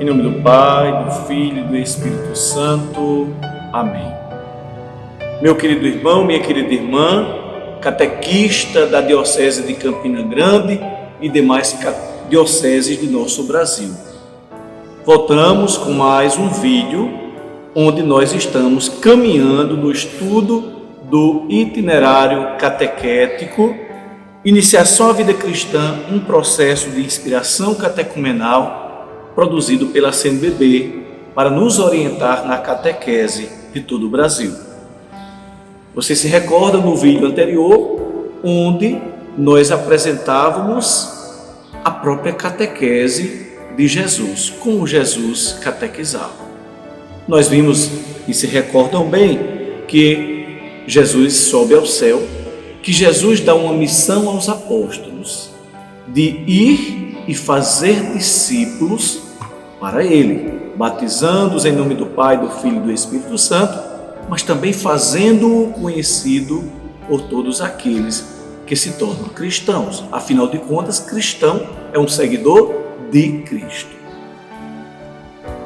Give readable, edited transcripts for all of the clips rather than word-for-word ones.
Em nome do Pai, do Filho e do Espírito Santo. Amém. Meu querido irmão, minha querida irmã, catequista da Diocese de Campina Grande e demais dioceses do nosso Brasil. Voltamos com mais um vídeo onde nós estamos caminhando no estudo do itinerário catequético Iniciação à Vida Cristã, um processo de inspiração catecumenal produzido pela CNBB para nos orientar na catequese de todo o Brasil. Você se recorda no vídeo anterior, onde nós apresentávamos a própria catequese de Jesus, como Jesus catequizava. Nós vimos, e se recordam bem, que Jesus sobe ao céu, que Jesus dá uma missão aos apóstolos de ir e fazer discípulos para Ele, batizando-os em nome do Pai, do Filho e do Espírito Santo, mas também fazendo-o conhecido por todos aqueles que se tornam cristãos. Afinal de contas, cristão é um seguidor de Cristo.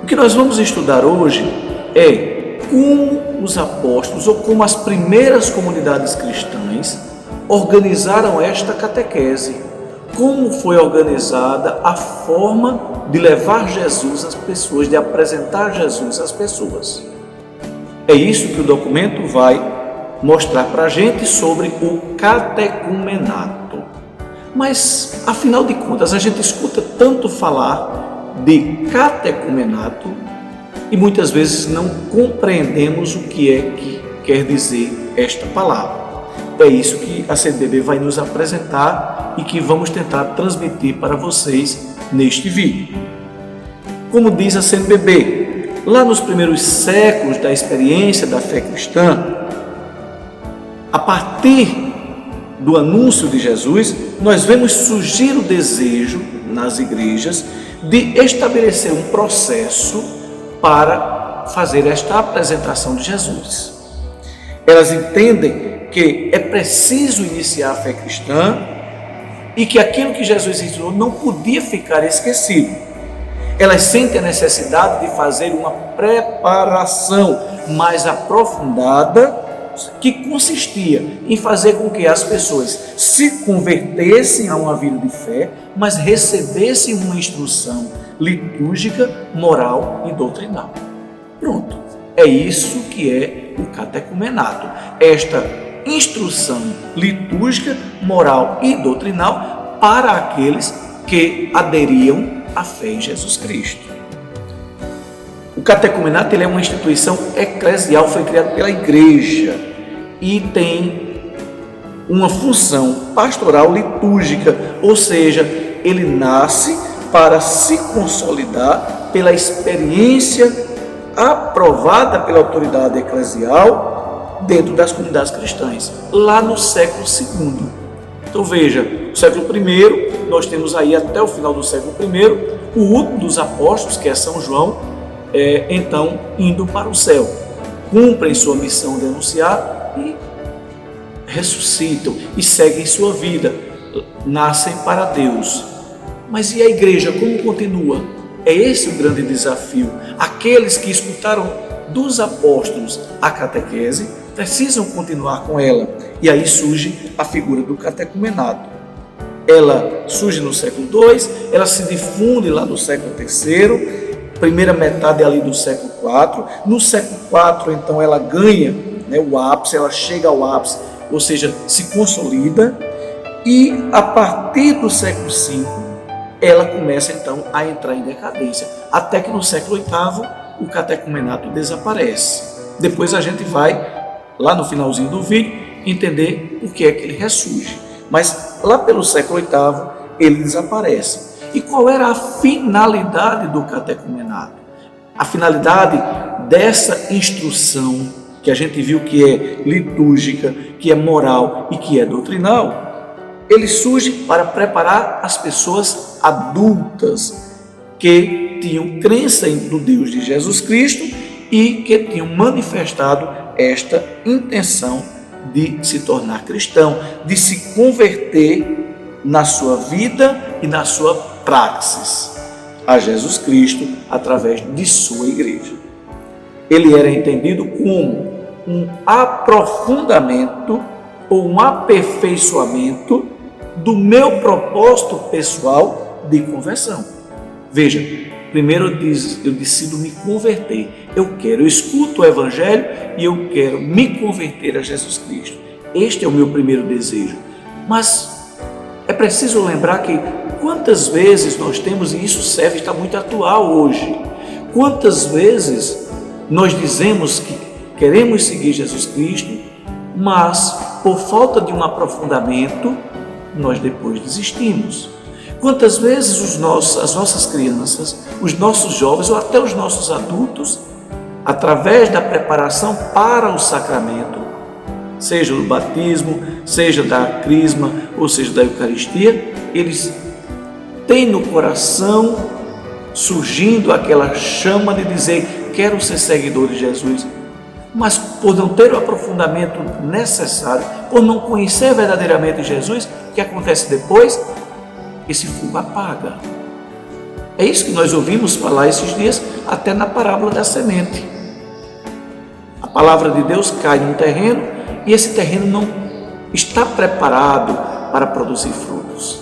O que nós vamos estudar hoje é como os apóstolos, ou como as primeiras comunidades cristãs, organizaram esta catequese. Como foi organizada a forma de levar Jesus às pessoas, de apresentar Jesus às pessoas. É isso que o documento vai mostrar para a gente sobre o catecumenato. Mas, afinal de contas, a gente escuta tanto falar de catecumenato e muitas vezes não compreendemos o que é que quer dizer esta palavra. É isso que a CNBB vai nos apresentar e que vamos tentar transmitir para vocês neste vídeo. Como diz a CNBB, lá nos primeiros séculos da experiência da fé cristã, a partir do anúncio de Jesus, nós vemos surgir o desejo nas igrejas de estabelecer um processo para fazer esta apresentação de Jesus. Elas entendem que é preciso iniciar a fé cristã e que aquilo que Jesus ensinou não podia ficar esquecido. Elas sentem a necessidade de fazer uma preparação mais aprofundada, que consistia em fazer com que as pessoas se convertessem a uma vida de fé, mas recebessem uma instrução litúrgica, moral e doutrinal. Pronto, é isso que é o catecumenato. Esta instrução litúrgica, moral e doutrinal para aqueles que aderiam à fé em Jesus Cristo. O catecumenato ele é uma instituição eclesial, foi criado pela igreja e tem uma função pastoral litúrgica, ou seja, ele nasce para se consolidar pela experiência aprovada pela autoridade eclesial dentro das comunidades cristãs, lá no século II. Então veja, no século I, nós temos aí até o final do século I, o último dos apóstolos, que é São João, então indo para o céu, cumprem sua missão de anunciar e ressuscitam e seguem sua vida, nascem para Deus. Mas e a igreja, como continua? É esse o grande desafio. Aqueles que escutaram dos apóstolos a catequese precisam continuar com ela. E aí surge a figura do catecumenato. Ela surge no século II, ela se difunde lá no século III, primeira metade ali do século IV. No século IV, então, ela ganha o ápice, ela chega ao ápice, ou seja, se consolida. E a partir do século V, ela começa então a entrar em decadência, até que no século VIII o catecumenato desaparece. Depois a gente vai, lá no finalzinho do vídeo, entender por que é que ele ressurge. Mas lá pelo século VIII ele desaparece. E qual era a finalidade do catecumenato? A finalidade dessa instrução que a gente viu que é litúrgica, que é moral e que é doutrinal, ele surge para preparar as pessoas adultas que tinham crença no Deus de Jesus Cristo e que tinham manifestado esta intenção de se tornar cristão, de se converter na sua vida e na sua praxis. a Jesus Cristo através de sua igreja. Ele era entendido como um aprofundamento ou um aperfeiçoamento do meu propósito pessoal de conversão. Veja, primeiro eu decido me converter. Eu escuto o Evangelho e eu quero me converter a Jesus Cristo. Este é o meu primeiro desejo. Mas é preciso lembrar que quantas vezes nós temos, e isso está muito atual hoje, quantas vezes nós dizemos que queremos seguir Jesus Cristo, mas por falta de um aprofundamento, nós depois desistimos. Quantas vezes as nossas crianças, os nossos jovens ou até os nossos adultos, através da preparação para o sacramento, seja do batismo, seja da crisma, ou seja da Eucaristia, eles têm no coração surgindo aquela chama de dizer: quero ser seguidor de Jesus, mas por não ter o aprofundamento necessário, por não conhecer verdadeiramente Jesus, o que acontece depois? Esse fogo apaga. É isso que nós ouvimos falar esses dias, até na parábola da semente. A palavra de Deus cai num terreno e esse terreno não está preparado para produzir frutos.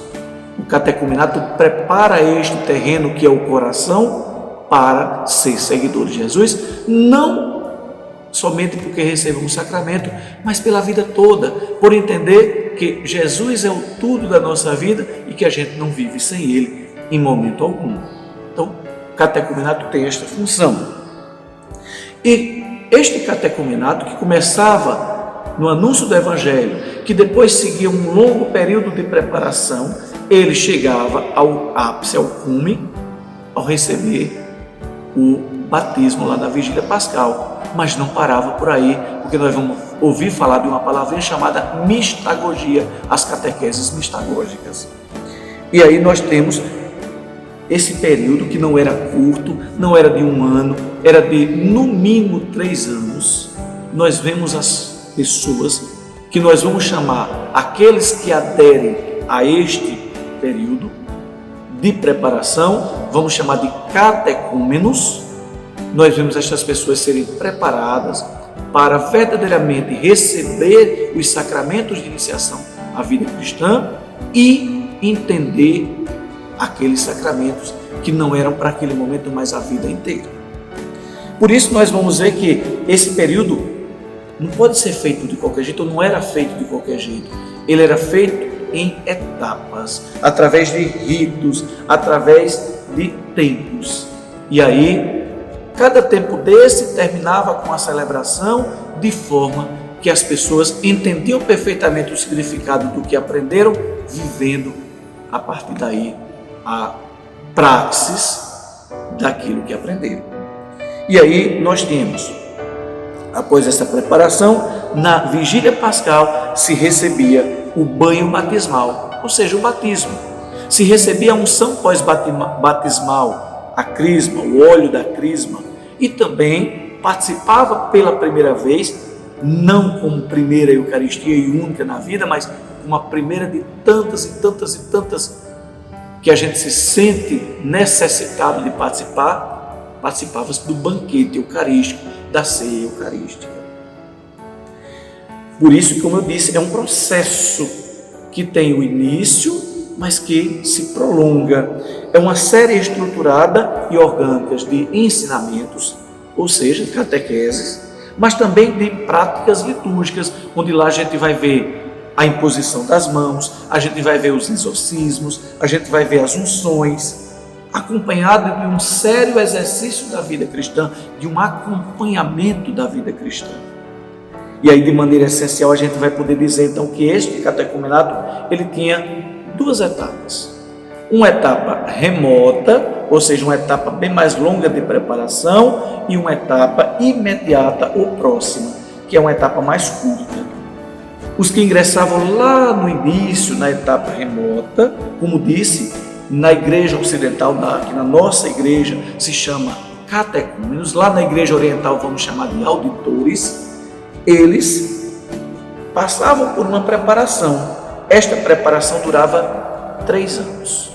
O catecumenato prepara este terreno, que é o coração, para ser seguidor de Jesus, não somente porque recebeu um sacramento, mas pela vida toda, por entender que Jesus é o tudo da nossa vida e que a gente não vive sem Ele em momento algum. Então, o catecumenato tem esta função. E este catecumenato, que começava no anúncio do Evangelho, que depois seguia um longo período de preparação, ele chegava ao ápice, ao cume, ao receber o batismo lá na Vigília Pascal. Mas não parava por aí, porque nós vamos ouvir falar de uma palavrinha chamada mistagogia, as catequeses mistagógicas. E aí nós temos esse período que não era curto, não era de um ano, era de no mínimo 3 anos. Nós vemos as pessoas que nós vamos chamar, aqueles que aderem a este período de preparação, vamos chamar de catecúmenos. Nós vemos estas pessoas serem preparadas para verdadeiramente receber os sacramentos de iniciação à vida cristã e entender aqueles sacramentos que não eram para aquele momento, mas a vida inteira. Por isso nós vamos ver que esse período não pode ser feito de qualquer jeito, ou não era feito de qualquer jeito. Ele era feito em etapas, através de ritos, através de tempos. E aí, cada tempo desse terminava com a celebração, de forma que as pessoas entendiam perfeitamente o significado do que aprenderam, vivendo a partir daí a praxis daquilo que aprenderam. E aí nós temos, após essa preparação, na Vigília Pascal se recebia o banho batismal, ou seja, o batismo. Se recebia a unção pós-batismal, a crisma, o óleo da crisma, e também participava pela primeira vez, não como primeira Eucaristia e única na vida, mas uma primeira de tantas e tantas e tantas que a gente se sente necessitado de participar, participava-se do banquete eucarístico, da ceia eucarística. Por isso, como eu disse, é um processo que tem o início, mas que se prolonga. É uma série estruturada e orgânica de ensinamentos, ou seja, catequeses, mas também de práticas litúrgicas, onde lá a gente vai ver a imposição das mãos, a gente vai ver os exorcismos, a gente vai ver as unções, acompanhado de um sério exercício da vida cristã, de um acompanhamento da vida cristã. E aí, de maneira essencial, a gente vai poder dizer então que este catecumenato, ele tinha 2 etapas. Uma etapa remota, ou seja, uma etapa bem mais longa de preparação, e uma etapa imediata ou próxima, que é uma etapa mais curta. Os que ingressavam lá no início, na etapa remota, como disse, na igreja ocidental, que na nossa igreja se chama catecúmenos, lá na igreja oriental vamos chamar de auditores, eles passavam por uma preparação. Esta preparação durava 3 anos.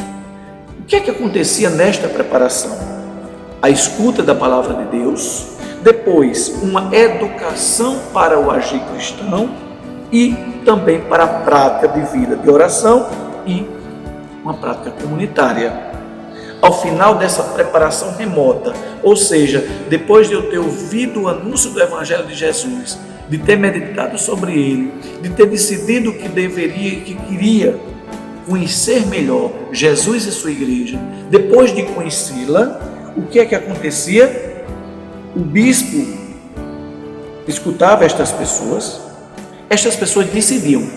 que é que acontecia nesta preparação? A escuta da palavra de Deus, depois uma educação para o agir cristão e também para a prática de vida de oração e uma prática comunitária. Ao final dessa preparação remota, ou seja, depois de eu ter ouvido o anúncio do Evangelho de Jesus, de ter meditado sobre ele, de ter decidido que queria conhecer melhor Jesus e sua igreja, depois de conhecê-la, o que é que acontecia? O bispo escutava estas pessoas decidiam: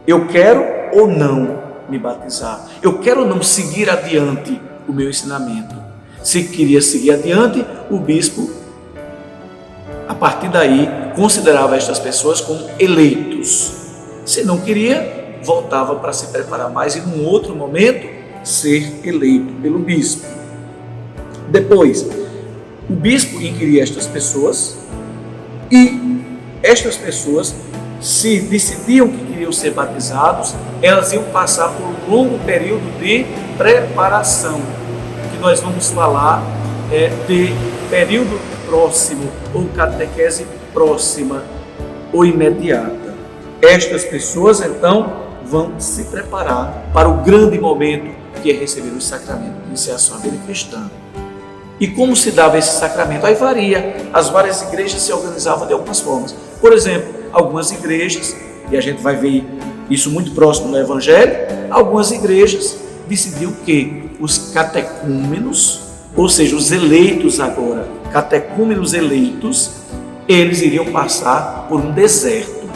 eu quero ou não me batizar, eu quero ou não seguir adiante o meu ensinamento. Se queria seguir adiante, o bispo, a partir daí, considerava estas pessoas como eleitos. Se não queria, voltava para se preparar mais e, num outro momento, ser eleito pelo bispo. Depois, o bispo inquiria estas pessoas e estas pessoas, se decidiam que queriam ser batizados, elas iam passar por um longo período de preparação, que nós vamos falar de período próximo ou catequese próxima ou imediata. Estas pessoas então vão se preparar para o grande momento que é receber o sacramento de iniciação à vida cristã. E como se dava esse sacramento? Aí varia, as várias igrejas se organizavam de algumas formas. Por exemplo, algumas igrejas, e a gente vai ver isso muito próximo no Evangelho, algumas igrejas decidiam que os catecúmenos, ou seja, os eleitos agora, catecúmenos eleitos, eles iriam passar por um deserto.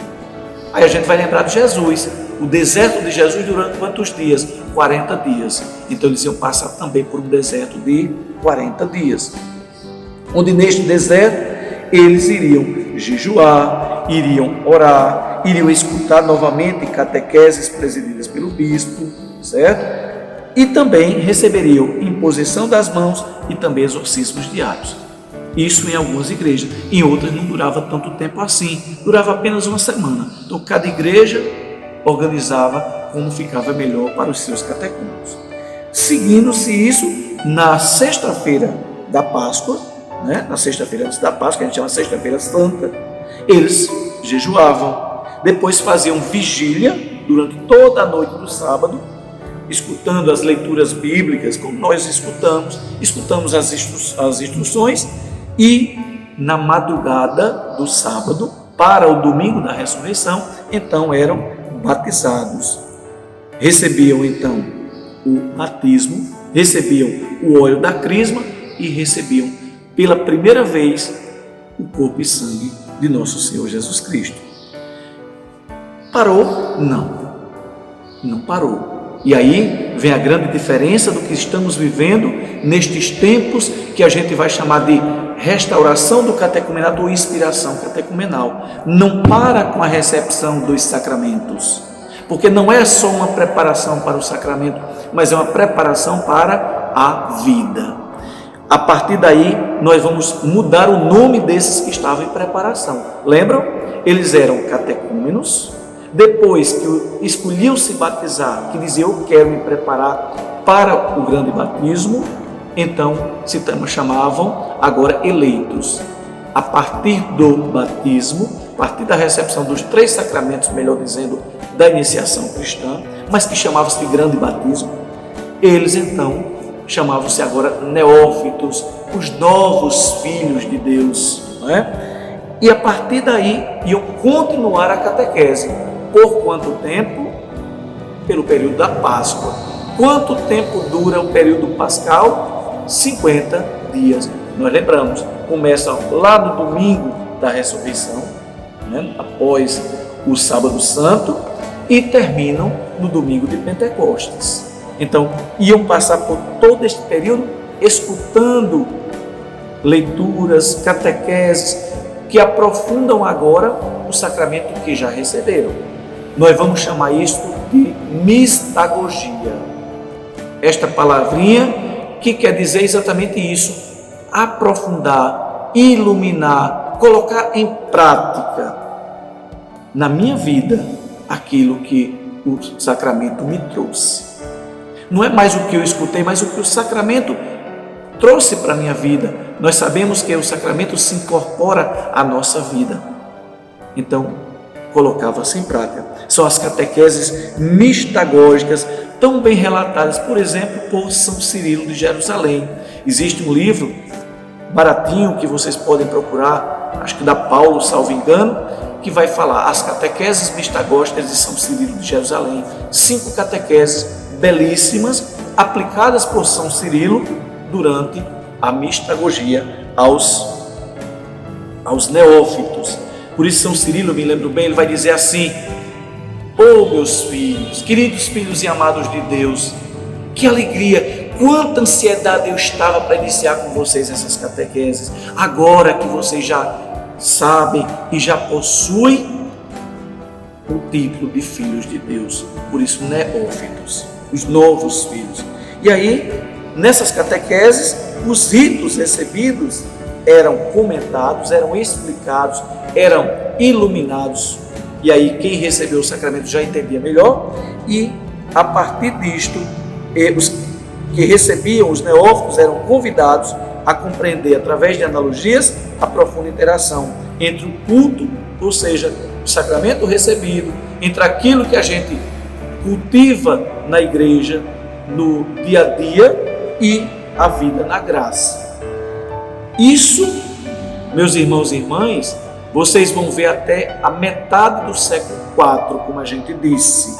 Aí a gente vai lembrar de Jesus. O deserto de Jesus durante quantos dias? 40 dias. Então eles iam passar também por um deserto de 40 dias. Onde neste deserto eles iriam jejuar, iriam orar, iriam escutar novamente catequeses presididas pelo bispo, certo? E também receberiam imposição das mãos e também exorcismos diários. Isso em algumas igrejas, em outras não durava tanto tempo assim, durava apenas uma semana. Então cada igreja organizava como ficava melhor para os seus catecúmenos. Seguindo-se isso, na sexta-feira da Páscoa, na sexta-feira antes da Páscoa, que a gente chama Sexta-feira Santa, eles jejuavam, depois faziam vigília durante toda a noite do sábado, escutando as leituras bíblicas, como nós escutamos as instruções, e na madrugada do sábado, para o domingo da ressurreição, então eram batizados. Recebiam então o batismo, recebiam o óleo da crisma e recebiam pela primeira vez o corpo e sangue de nosso Senhor Jesus Cristo. Parou? Não parou. E aí vem a grande diferença do que estamos vivendo nestes tempos que a gente vai chamar de restauração do catecumenato ou inspiração catecumenal. Não para com a recepção dos sacramentos, porque não é só uma preparação para o sacramento, mas é uma preparação para a vida. A partir daí, nós vamos mudar o nome desses que estavam em preparação. Lembram? Eles eram catecúmenos. Depois que escolhiam se batizar, que diziam: eu quero me preparar para o grande batismo, então se chamavam agora eleitos. A partir do batismo, a partir da recepção dos 3 sacramentos, melhor dizendo, da iniciação cristã, mas que chamavam-se de grande batismo, eles então chamavam-se agora neófitos, os novos filhos de Deus, não é? E a partir daí iam continuar a catequese. Por quanto tempo? Pelo período da Páscoa. Quanto tempo dura o período pascal? 50 dias. Nós lembramos, começa lá no domingo da ressurreição, após o sábado santo, e terminam no domingo de Pentecostes. Então, iam passar por todo este período escutando leituras, catequeses, que aprofundam agora o sacramento que já receberam. Nós vamos chamar isto de mistagogia. Esta palavrinha que quer dizer exatamente isso: aprofundar, iluminar, colocar em prática na minha vida aquilo que o sacramento me trouxe. Não é mais o que eu escutei, mas o que o sacramento trouxe para a minha vida. Nós sabemos que o sacramento se incorpora à nossa vida. Então, colocava-se em prática. São as catequeses mistagógicas, tão bem relatadas, por exemplo, por São Cirilo de Jerusalém. Existe um livro baratinho que vocês podem procurar, acho que da Paulo, salvo engano, que vai falar as catequeses mistagógicas de São Cirilo de Jerusalém. 5 catequeses belíssimas, aplicadas por São Cirilo durante a mistagogia aos neófitos. Por isso São Cirilo, me lembro bem, ele vai dizer assim: meus filhos, queridos filhos e amados de Deus, que alegria, quanta ansiedade eu estava para iniciar com vocês essas catequeses, agora que vocês já sabem e já possuem o título de filhos de Deus, por isso neófitos, os novos filhos. E aí, nessas catequeses, os ritos recebidos eram comentados, eram explicados, eram iluminados. E aí quem recebeu o sacramento já entendia melhor, e a partir disto, os que recebiam, os neófitos, eram convidados a compreender, através de analogias, a profunda interação entre o culto, ou seja, o sacramento recebido, entre aquilo que a gente cultiva na igreja, no dia a dia, e a vida na graça. Isso, meus irmãos e irmãs, vocês vão ver até a metade do século IV, como a gente disse.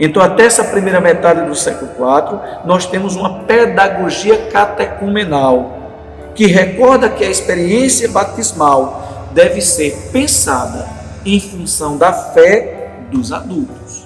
Então, até essa primeira metade do século IV, nós temos uma pedagogia catecumenal, que recorda que a experiência batismal deve ser pensada em função da fé dos adultos.